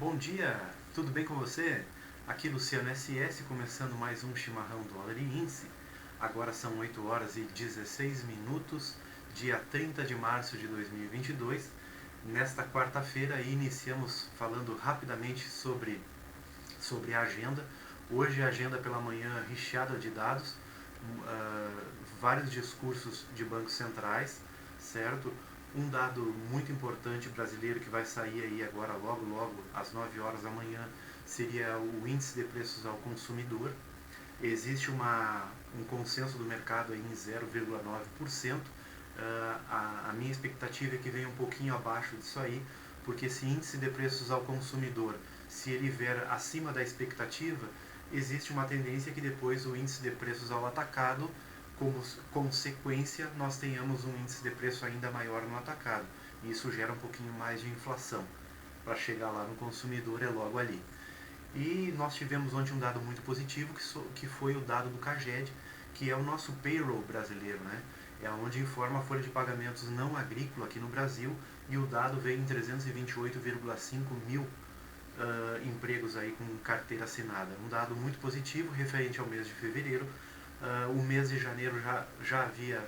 Bom dia, tudo bem com você? Aqui Luciano SS, começando mais um Chimarrão Dólar e Índice. Agora são 8 horas e 16 minutos, dia 30 de março de 2022. Nesta quarta-feira iniciamos falando rapidamente sobre a agenda. Hoje a agenda pela manhã recheada de dados, vários discursos de bancos centrais, certo? Um dado muito importante brasileiro que vai sair aí agora logo às 9 horas da manhã seria o índice de preços ao consumidor. Existe um consenso do mercado aí em 0,9%. A minha expectativa é que venha um pouquinho abaixo disso aí, porque esse índice de preços ao consumidor, se ele vier acima da expectativa, existe uma tendência que depois o índice de preços ao atacado, como consequência, nós tenhamos um índice de preço ainda maior no atacado. E isso gera um pouquinho mais de inflação. Para chegar lá no consumidor é logo ali. E nós tivemos ontem um dado muito positivo, que foi o dado do CAGED, que é o nosso payroll brasileiro, né? É onde informa a folha de pagamentos não agrícola aqui no Brasil, e o dado veio em 328,5 mil empregos aí com carteira assinada. Um dado muito positivo referente ao mês de fevereiro. O mês de janeiro já havia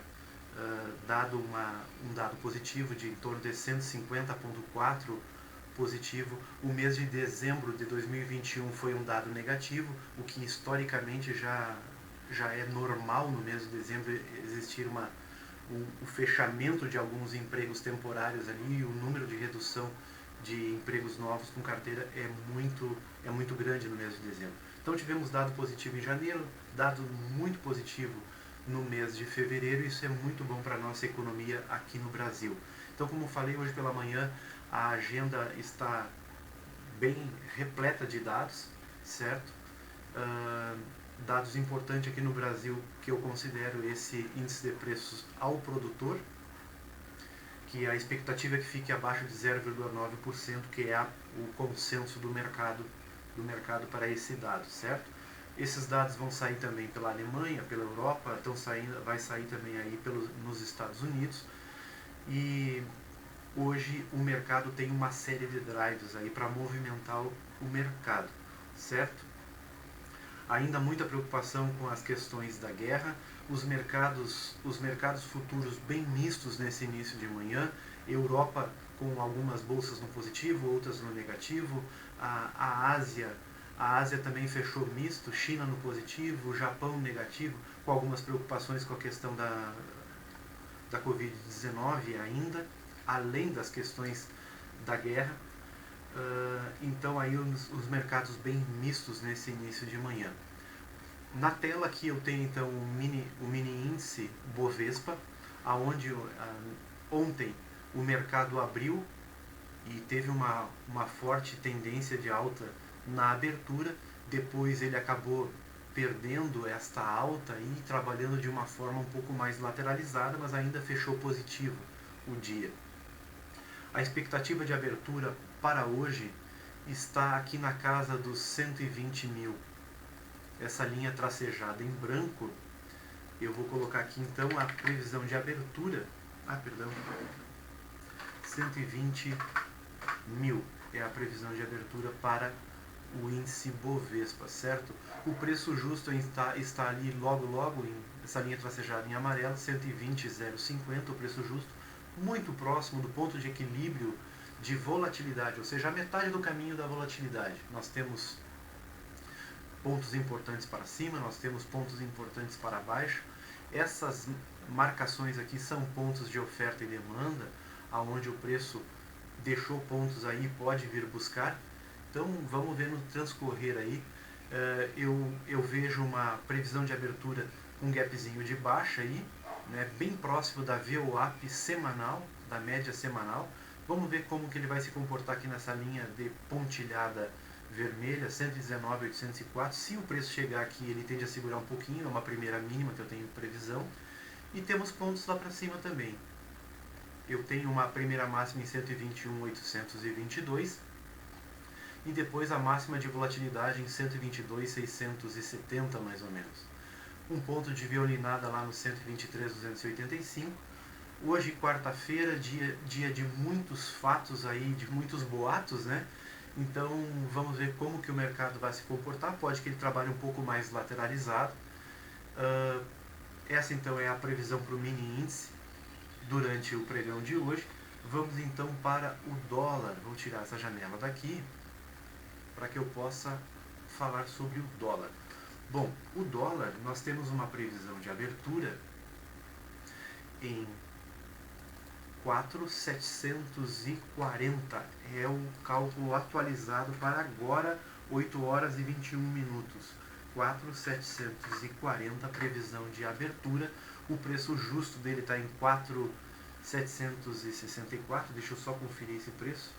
dado um dado positivo de em torno de 150,4 positivo. O mês de dezembro de 2021 foi um dado negativo, o que historicamente já é normal no mês de dezembro existir o fechamento de alguns empregos temporários ali, e o número de redução de empregos novos com carteira é muito grande no mês de dezembro. Então tivemos dado positivo em janeiro, dado muito positivo no mês de fevereiro, e isso é muito bom para a nossa economia aqui no Brasil. Então, como falei hoje pela manhã, a agenda está bem repleta de dados, certo? Dados importantes aqui no Brasil que eu considero esse índice de preços ao produtor, que a expectativa é que fique abaixo de 0,9%, que é o consenso do mercado para esse dado, certo? Esses dados vão sair também pela Alemanha, pela Europa, vai sair também aí nos Estados Unidos. E hoje o mercado tem uma série de drives aí para movimentar o mercado, certo? Ainda muita preocupação com as questões da guerra, os mercados futuros bem mistos nesse início de manhã, Europa com algumas bolsas no positivo, outras no negativo, a Ásia também fechou misto, China no positivo, Japão negativo, com algumas preocupações com a questão da Covid-19 ainda, além das questões da guerra. Então aí os mercados bem mistos nesse início de manhã. Na tela aqui eu tenho então o mini índice Bovespa, aonde ontem o mercado abriu e teve uma forte tendência de alta na abertura, depois ele acabou perdendo esta alta e trabalhando de uma forma um pouco mais lateralizada, mas ainda fechou positivo o dia. A expectativa de abertura para hoje está aqui na casa dos 120 mil. Essa linha tracejada em branco, eu vou colocar aqui então a previsão de abertura. 120 mil é a previsão de abertura para o índice Bovespa, certo? O preço justo está ali logo essa linha tracejada em amarelo, 120,050, o preço justo, muito próximo do ponto de equilíbrio de volatilidade, ou seja, a metade do caminho da volatilidade. Nós temos pontos importantes para cima, nós temos pontos importantes para baixo. Essas marcações aqui são pontos de oferta e demanda, aonde o preço deixou pontos aí e pode vir buscar. Então vamos ver no transcorrer aí. Eu vejo uma previsão de abertura com um gapzinho de baixa aí, né, bem próximo da VWAP semanal, da média semanal. Vamos ver como que ele vai se comportar aqui nessa linha de pontilhada vermelha, 119,804. Se o preço chegar aqui, ele tende a segurar um pouquinho, é uma primeira mínima que eu tenho previsão. E temos pontos lá para cima também. Eu tenho uma primeira máxima em 121,822 e depois a máxima de volatilidade em 122,670 mais ou menos. Um ponto de violinada lá no 123,285. Hoje, quarta-feira, dia de muitos fatos aí, de muitos boatos, né? Então vamos ver como que o mercado vai se comportar. Pode que ele trabalhe um pouco mais lateralizado. Essa então é a previsão para o mini índice durante o pregão de hoje. Vamos então para o dólar. Vou tirar essa janela daqui para que eu possa falar sobre o dólar. Bom, o dólar, nós temos uma previsão de abertura em 4.740. É o cálculo atualizado para agora, 8 horas e 21 minutos. 4.740, previsão de abertura. O preço justo dele está em 4.764. Deixa eu só conferir esse preço.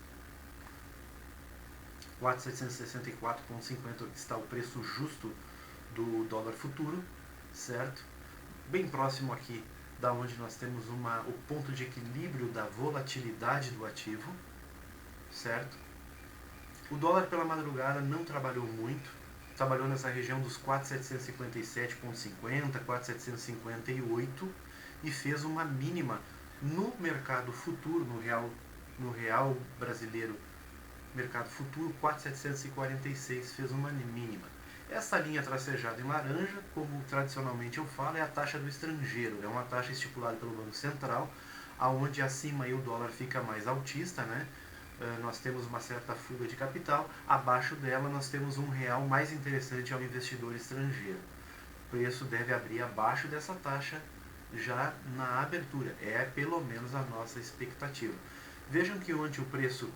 4.764,50 está o preço justo do dólar futuro, certo? Bem próximo aqui da onde nós temos o ponto de equilíbrio da volatilidade do ativo, certo? O dólar pela madrugada não trabalhou muito, trabalhou nessa região dos 4.757,50, 4.758 e fez uma mínima no mercado futuro, no real brasileiro, mercado futuro, 4.746 fez uma mínima. Essa linha tracejada em laranja, como tradicionalmente eu falo, é a taxa do estrangeiro. É uma taxa estipulada pelo Banco Central, aonde acima aí o dólar fica mais altista, né? Nós temos uma certa fuga de capital. Abaixo dela nós temos um real mais interessante ao investidor estrangeiro. O preço deve abrir abaixo dessa taxa já na abertura. É pelo menos a nossa expectativa. Vejam que ontem o preço,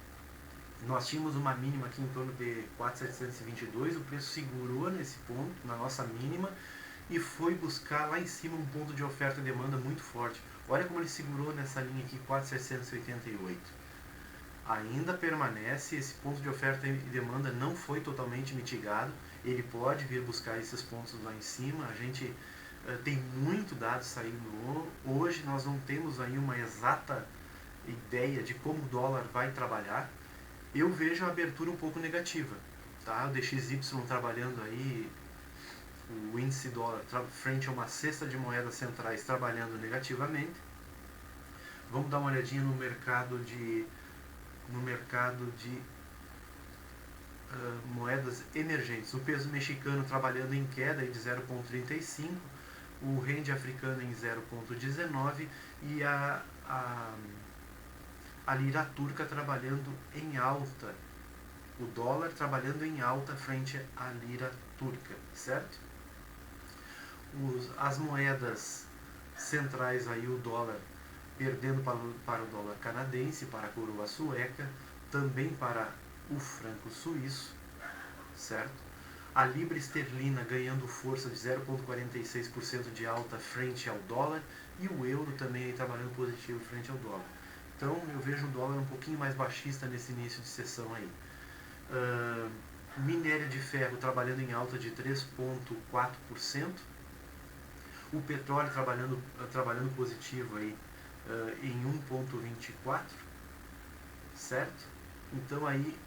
nós tínhamos uma mínima aqui em torno de 4.722, o preço segurou nesse ponto, na nossa mínima, e foi buscar lá em cima um ponto de oferta e demanda muito forte. Olha como ele segurou nessa linha aqui, 4.788. Ainda permanece, esse ponto de oferta e demanda não foi totalmente mitigado, ele pode vir buscar esses pontos lá em cima. A gente tem muito dado saindo hoje, nós não temos aí uma exata ideia de como o dólar vai trabalhar. Eu vejo a abertura um pouco negativa, tá? O DXY trabalhando aí, o índice dólar frente a uma cesta de moedas centrais trabalhando negativamente. Vamos dar uma olhadinha no mercado de moedas emergentes. O peso mexicano trabalhando em queda de 0,35, o rende africano em 0,19 e a lira turca trabalhando em alta, o dólar trabalhando em alta frente à lira turca, certo? As moedas centrais aí, o dólar perdendo para o dólar canadense, para a coroa sueca, também para o franco suíço, certo? A libra esterlina ganhando força de 0,46% de alta frente ao dólar e o euro também aí trabalhando positivo frente ao dólar. Então eu vejo o dólar um pouquinho mais baixista nesse início de sessão aí. Minério de ferro trabalhando em alta de 3,4%. O petróleo trabalhando positivo aí em 1,24%, certo? Então aí,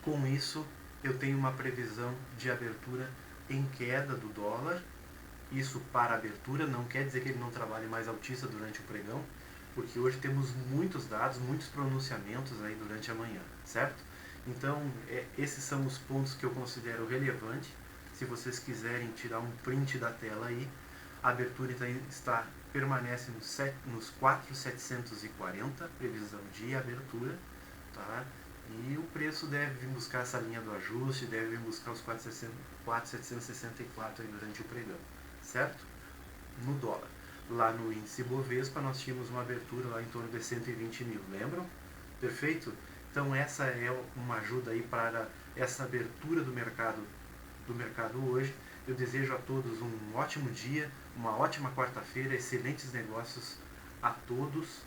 com isso, eu tenho uma previsão de abertura em queda do dólar. Isso para a abertura, não quer dizer que ele não trabalhe mais altista durante o pregão, porque hoje temos muitos dados, muitos pronunciamentos aí durante a manhã, certo? Então, esses são os pontos que eu considero relevantes. Se vocês quiserem tirar um print da tela aí, a abertura permanece nos 4.740, previsão de abertura, tá? E o preço deve vir buscar essa linha do ajuste, deve vir buscar os 4.764 aí durante o pregão, certo? No dólar. Lá no índice Bovespa nós tínhamos uma abertura lá em torno de 120 mil, lembram? Perfeito? Então essa é uma ajuda aí para essa abertura do mercado hoje. Eu desejo a todos um ótimo dia, uma ótima quarta-feira, excelentes negócios a todos.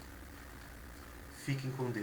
Fiquem com Deus.